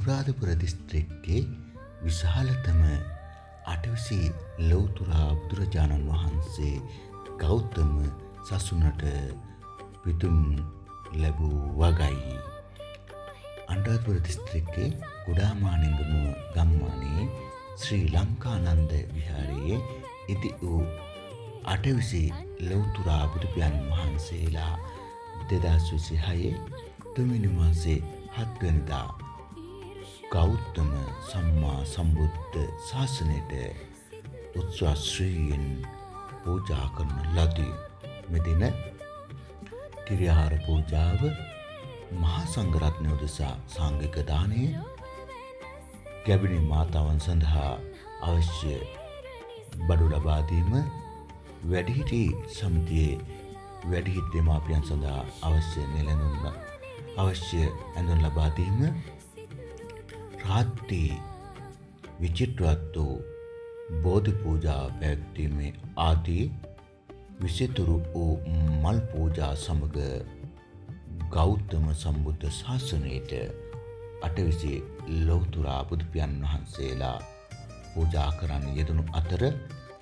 අනුරාධපුර දිස්ත්‍රික්කයේ විශාලතම අටවිසි ලෞතර බුදුරජාණන් වහන්සේ ගෞතම සසුනට පිදුම් ලැබූ වගයි. අනුරාධපුර දිස්ත්‍රික්කයේ කුඩාමානිංගමුව ගම්මානයේ ශ්‍රී ලංකානන්ද විහාරයේ ඉදි වූ අටවිසි ලෞතර බුදුපියාණන් වහන්සේලා 2026 තුන්වෙනි මාසේ 7 වෙනිදා ගෞතම සම්මා සම්බුද්ධ ශාසනයට උත්සවශ්‍රීයෙන් පූජා කරන ලදී. මෙදින කිරියාහාර පූජාව, මහා සංඝරත්නය උදෙසා සාංඝික දානය, ගැබිණි මාතාවන් සඳහා අවශ්‍ය බඩු ලබා දීම, වැඩිහිටි සමිතියේ වැඩිහිටි දෙමාපියන් සඳහා අවශ්‍ය නෙළඳුම් අවශ්‍ය ඇඳුම් ලබා දීම, රාත්‍රී විචිත්‍රවත් වූ බෝධි පූජා පැවැත්වීමේ ආදී විසිතුරු වූ මල් පූජා සමග ගෞතම සම්බුද්ධ ශාසනයට අටවිසි ලෞතර බුදුපියාණන් වහන්සේලා පූජා කරන්න යෙදුණු අතර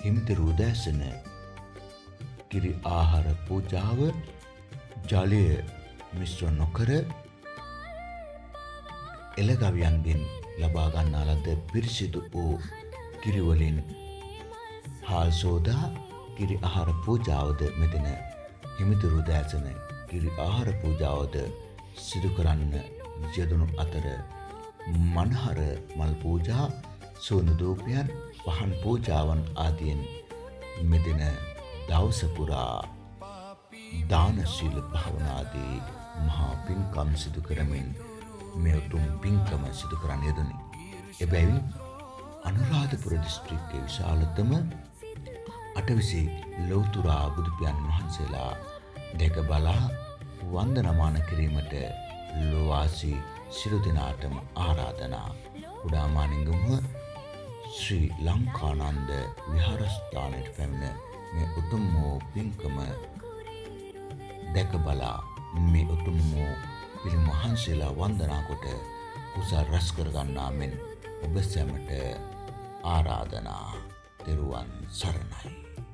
හිමිතිරු උදෑසන කිරි ආහාර පූජාව ජලය මිශ්‍ර නොකර එළගවියන්ගෙන් ලබා ගන්නා ලද පිරිසිදු වූ කිරිවලින් හාල් සෝදා කිරි ආහාර පූජාවද මෙදින හිමිතිරු උදෑසන කිරි ආහාර පූජාවද සිදු කරන්න යෙදුණු අතර මනහර මල් පූජා, සුවඳ ධූපයන්, පහන් පූජාවන් ආදියෙන් මෙදින දවස පුරා දාන ශීල භාවනාදී මහා පින්කම් සිදු කරමින් මේ උතුම් පින්කම සිදු කරන්න යෙදුණි. එබැවින් අනුරාධපුර දිස්ත්‍රික්කයේ විශාලතම අටවිසි ලෞතර බුදුපියාණන් වහන්සේලා දැක බලා වන්දනමාන කිරීමට ලෝවාසී සියලු දෙනාටම ආරාධනා. කුඩාමානිංගමුව ශ්‍රී ලංකානන්ද විහාරස්ථානයට පැමිණ මේ උතුම් වූ පින්කම දැක බලා මේ උතුම් වූ පිළිම වහන්සේලා වන්දනා කොට කුසල් රැස් කර ගන්නා මෙන් ඔබ සැමට ආරාධනා. තෙරුවන් සරණයි.